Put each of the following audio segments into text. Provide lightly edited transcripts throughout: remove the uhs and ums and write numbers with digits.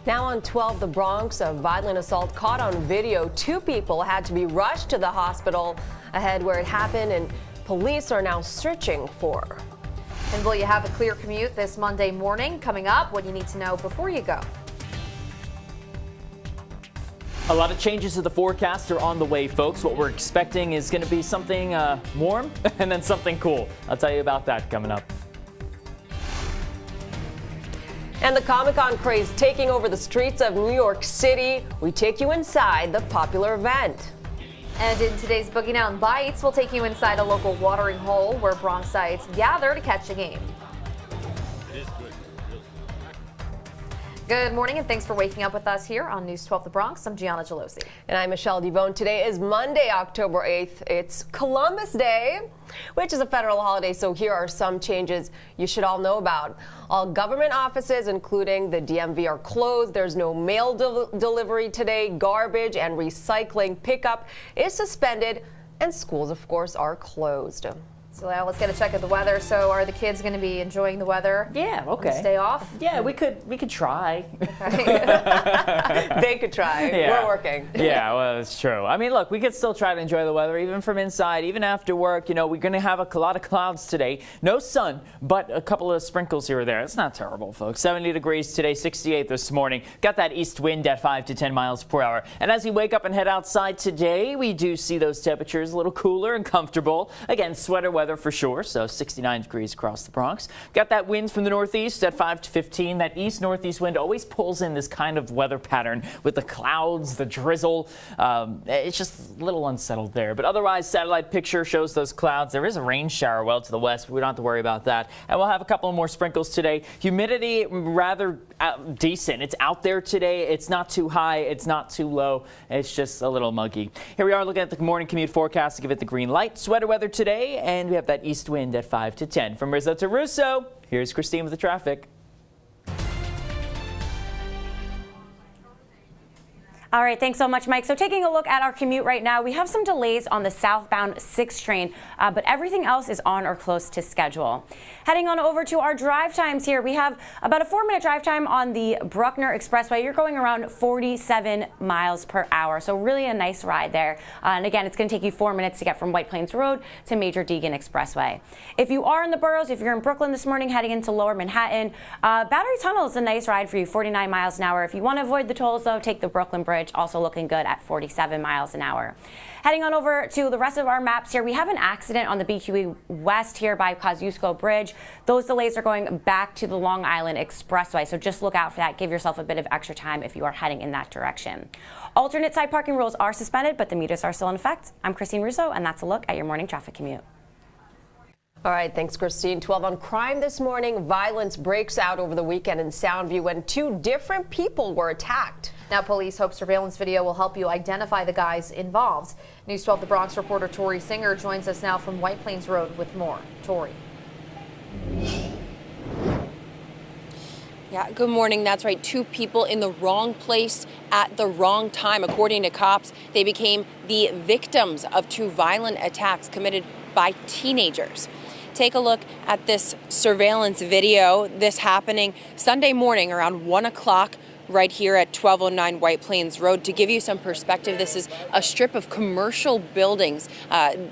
Now on 12, the Bronx, a violent assault caught on video. 2 people had to be rushed to the hospital ahead where it happened, and police are now searching for. And will you have a clear commute this Monday morning? Coming up, what you need to know before you go. A lot of changes to the forecast are on the way, folks. What we're expecting is going to be something warm and then something cool. I'll tell you about that coming up. And the Comic-Con craze taking over the streets of New York City. We take you inside the popular event. And in today's Boogie Down Bites, we'll take you inside a local watering hole where Bronxites gather to catch a game. Good morning and thanks for waking up with us here on News 12 The Bronx. I'm Gianna Gelosi. And I'm Michelle Devone. Today is Monday, October 8th. It's Columbus Day, which is a federal holiday, so here are some changes you should all know about. All government offices, including the DMV, are closed. There's no mail delivery today. Garbage and recycling pickup is suspended, and schools, of course, are closed. So now let's get a check of the weather. So are the kids going to be enjoying the weather? Yeah, okay. Stay off? Yeah, we could try. Okay. They could try. Yeah. We're working. Yeah, well, it's true. I mean, look, we could still try to enjoy the weather, even from inside, even after work. You know, we're going to have a lot of clouds today. No sun, but a couple of sprinkles here or there. It's not terrible, folks. 70 degrees today, 68 this morning. Got that east wind at 5 to 10 miles per hour. And as we wake up and head outside today, we do see those temperatures a little cooler and comfortable. Again, sweater weather for sure, so 69 degrees across the Bronx. Got that wind from the northeast at 5 to 15. That east-northeast wind always pulls in this kind of weather pattern with the clouds, the drizzle. It's just a little unsettled there. But otherwise, satellite picture shows those clouds. There is a rain shower well to the west, but we don't have to worry about that. And we'll have a couple more sprinkles today. Humidity rather decent. It's out there today. It's not too high. It's not too low. It's just a little muggy. Here we are looking at the morning commute forecast to give it the green light. Sweater weather today, and we have that east wind at 5 to 10. From Rizzo to Russo, here's Christine with the traffic. All right, thanks so much, Mike. So taking a look at our commute right now, we have some delays on the southbound 6 train, but everything else is on or close to schedule. Heading on over to our drive times here, we have about a 4-minute drive time on the Bruckner Expressway. You're going around 47 miles per hour, so really a nice ride there. And again, it's going to take you 4 minutes to get from White Plains Road to Major Deegan Expressway. If you are in the boroughs, if you're in Brooklyn this morning heading into Lower Manhattan, Battery Tunnel is a nice ride for you, 49 miles an hour. If you want to avoid the tolls, though, take the Brooklyn Bridge. Also looking good at 47 miles an hour. Heading on over to the rest of our maps here, we have an accident on the BQE West here by Kosciuszko Bridge. Those delays are going back to the Long Island Expressway, so just look out for that. Give yourself a bit of extra time if you are heading in that direction. Alternate side parking rules are suspended, but the meters are still in effect. I'm Christine Russo, and that's a look at your morning traffic commute. All right, thanks, Christine. 12 on crime this morning. Violence breaks out over the weekend in Soundview when 2 different people were attacked. Now, police hope surveillance video will help you identify the guys involved. News 12 The Bronx reporter Tori Singer joins us now from White Plains Road with more. Tori. Yeah, good morning. That's right. 2 people in the wrong place at the wrong time. According to cops, they became the victims of 2 violent attacks committed by teenagers. Take a look at this surveillance video. This happening Sunday morning around 1 o'clock right here at 1209 White Plains Road. To give you some perspective, this is a strip of commercial buildings,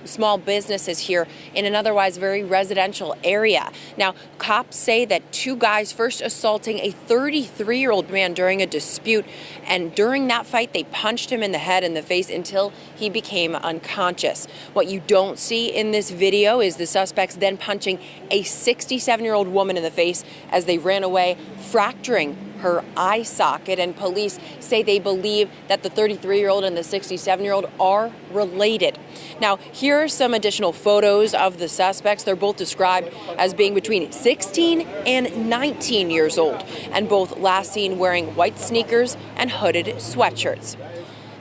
small businesses here in an otherwise very residential area. Now, cops say that 2 guys first assaulting a 33-year-old man during a dispute, and during that fight, they punched him in the head and the face until he became unconscious. What you don't see in this video is the suspects then punching a 67-year-old woman in the face as they ran away, fracturing her eye socket, and police say they believe that the 33-year-old and the 67-year-old are related. Now, here are some additional photos of the suspects. They're both described as being between 16 and 19 years old, and both last seen wearing white sneakers and hooded sweatshirts.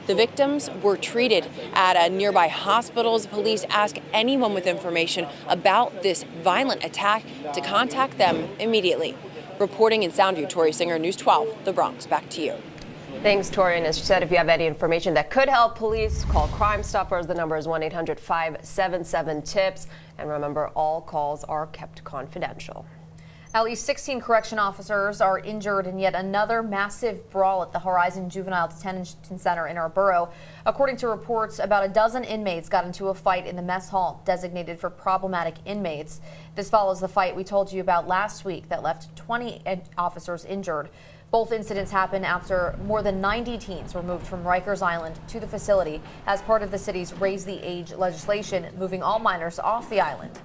The victims were treated at nearby hospitals. Police ask anyone with information about this violent attack to contact them immediately. Reporting in Soundview, Tori Singer, News 12, The Bronx. Back to you. Thanks, Tori. And as she said, if you have any information that could help police, call Crime Stoppers. The number is 1-800-577-TIPS. And remember, all calls are kept confidential. At least 16 correction officers are injured in yet another massive brawl at the Horizon Juvenile Detention Center in our borough. According to reports, about a dozen inmates got into a fight in the mess hall designated for problematic inmates. This follows the fight we told you about last week that left 20 officers injured. Both incidents happened after more than 90 teens were moved from Rikers Island to the facility as part of the city's Raise the Age legislation, moving all minors off the island.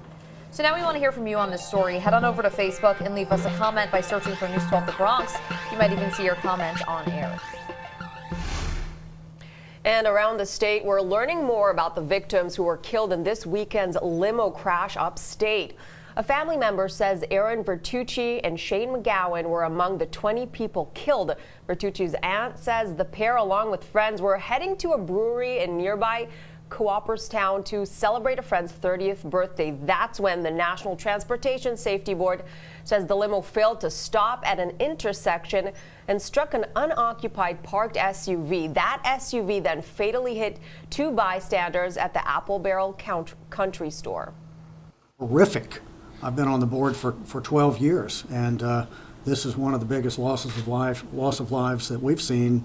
So now we want to hear from you on this story. Head on over to Facebook and leave us a comment by searching for News 12 The Bronx. You might even see your comment on air. And around the state, we're learning more about the victims who were killed in this weekend's limo crash upstate. A family member says Aaron Bertucci and Shane McGowan were among the 20 people killed. Bertucci's aunt says the pair, along with friends, were heading to a brewery in nearby Cooperstown to celebrate a friend's 30th birthday. That's when the National Transportation Safety Board says the limo failed to stop at an intersection and struck an unoccupied parked SUV. That SUV then fatally hit two bystanders at the Apple Barrel Country Store. Horrific. I've been on the board for 12 years, and this is one of the biggest loss of lives that we've seen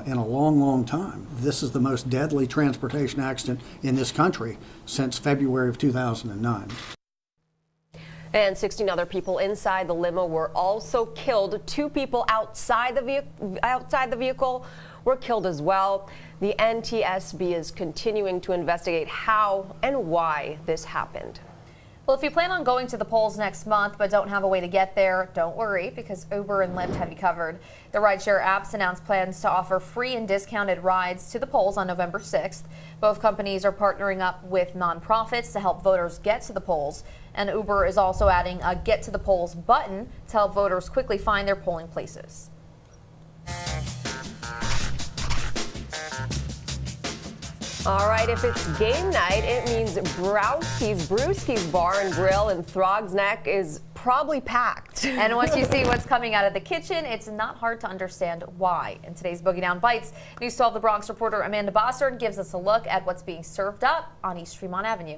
in a long time. This is the most deadly transportation accident in this country since February of 2009. And 16 other people inside the limo were also killed. 2 people outside the vehicle were killed as well. The NTSB is continuing to investigate how and why this happened. Well, if you plan on going to the polls next month but don't have a way to get there, don't worry, because Uber and Lyft have you covered. The rideshare apps announced plans to offer free and discounted rides to the polls on November 6th. Both companies are partnering up with nonprofits to help voters get to the polls. And Uber is also adding a Get to the Polls button to help voters quickly find their polling places. All right, if it's game night, it means Brewski's Bar and Grill in Throgs Neck is probably packed. And once you see what's coming out of the kitchen, it's not hard to understand why. In today's Boogie Down Bites, News 12 The Bronx reporter Amanda Bossard gives us a look at what's being served up on East Tremont Avenue.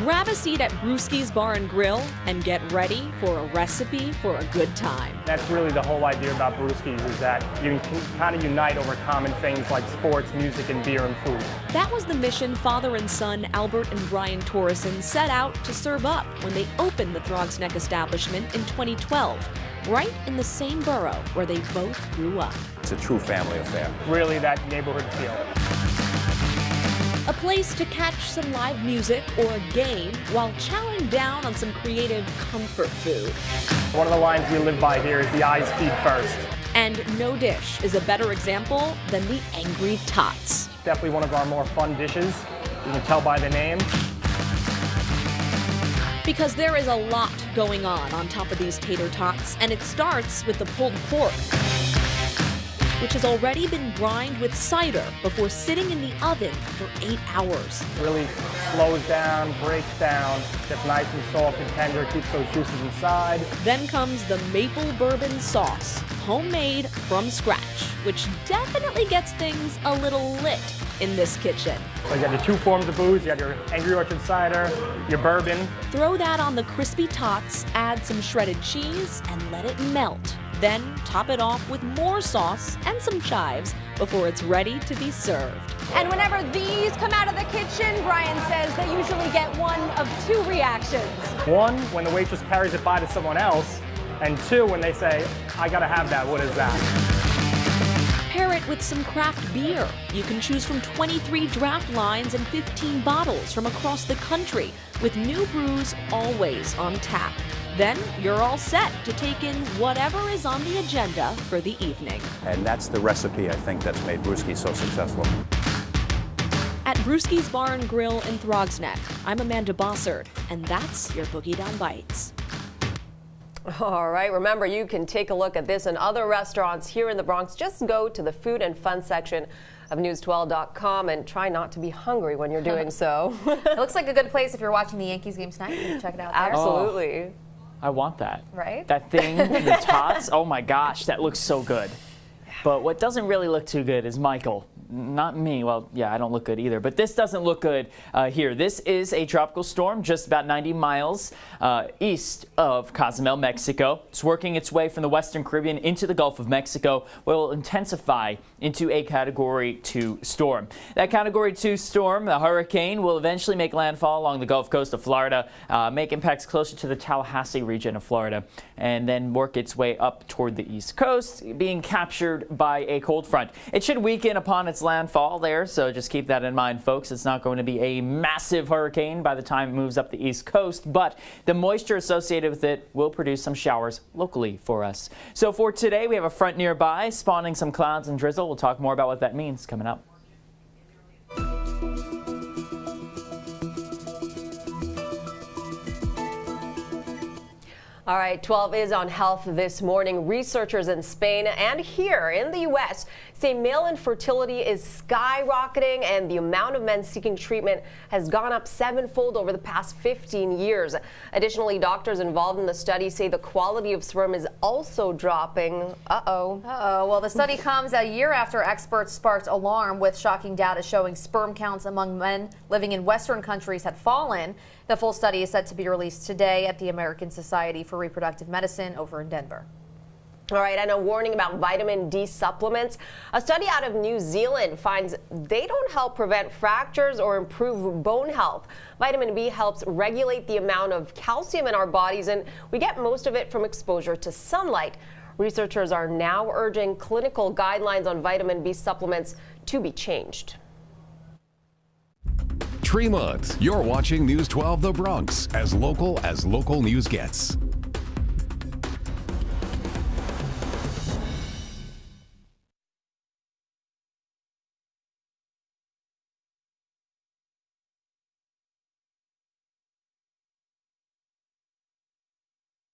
Grab a seat at Brewski's Bar and Grill and get ready for a recipe for a good time. That's really the whole idea about Brewski's, is that you can kind of unite over common things like sports, music, and beer and food. That was the mission father and son Albert and Brian Torreson set out to serve up when they opened the Throgs Neck establishment in 2012, right in the same borough where they both grew up. It's a true family affair. Really that neighborhood feel. A place to catch some live music or a game while chowing down on some creative comfort food. One of the lines we live by here is the eyes feed first. And no dish is a better example than the Angry Tots. Definitely one of our more fun dishes. You can tell by the name. Because there is a lot going on top of these tater tots, and it starts with the pulled pork, which has already been brined with cider before sitting in the oven for 8 hours. Really slows down, breaks down, gets nice and soft and tender, keeps those juices inside. Then comes the maple bourbon sauce, homemade from scratch, which definitely gets things a little lit in this kitchen. So you got your 2 forms of booze, you got your Angry Orchard cider, your bourbon. Throw that on the crispy tots, add some shredded cheese, and let it melt. Then top it off with more sauce and some chives before it's ready to be served. And whenever these come out of the kitchen, Brian says they usually get one of 2 reactions. 1, when the waitress carries it by to someone else, and 2, when they say, I gotta have that, what is that? Pair it with some craft beer. You can choose from 23 draft lines and 15 bottles from across the country, with new brews always on tap. Then you're all set to take in whatever is on the agenda for the evening. And that's the recipe, I think, that's made Brewski so successful. At Brewski's Bar and Grill in Throgs Neck, I'm Amanda Bossard, and that's your Boogie Down Bites. All right, remember, you can take a look at this and other restaurants here in the Bronx. Just go to the food and fun section of news12.com and try not to be hungry when you're doing so. It looks like a good place if you're watching the Yankees game tonight. You can check it out there. Absolutely. I want that. Right? That thing, the tots, oh my gosh, that looks so good. But what doesn't really look too good is Michael. Not me. Well, yeah, I don't look good either. But this doesn't look good here. This is a tropical storm just about 90 miles east of Cozumel, Mexico. It's working its way from the Western Caribbean into the Gulf of Mexico, where it will intensify into a Category 2 storm. That Category 2 storm, the hurricane, will eventually make landfall along the Gulf Coast of Florida, make impacts closer to the Tallahassee region of Florida, and then work its way up toward the East Coast, being captured by a cold front. It should weaken upon its landfall there, so just keep that in mind, folks. It's not going to be a massive hurricane by the time it moves up the East Coast, but the moisture associated with it will produce some showers locally for us. So for today, we have a front nearby spawning some clouds and drizzle. We'll talk more about what that means coming up. All right, 12 is on health this morning. Researchers in Spain and here in the U.S. say male infertility is skyrocketing and the amount of men seeking treatment has gone up 7-fold over the past 15 years. Additionally, doctors involved in the study say the quality of sperm is also dropping. Well, the study comes a year after experts sparked alarm with shocking data showing sperm counts among men living in Western countries had fallen. The full study is set to be released today at the American Society for Reproductive Medicine over in Denver. All right, and a warning about vitamin D supplements. A study out of New Zealand finds they don't help prevent fractures or improve bone health. Vitamin B helps regulate the amount of calcium in our bodies, and we get most of it from exposure to sunlight. Researchers are now urging clinical guidelines on vitamin B supplements to be changed. Tremont, you're watching News 12 The Bronx, as local news gets.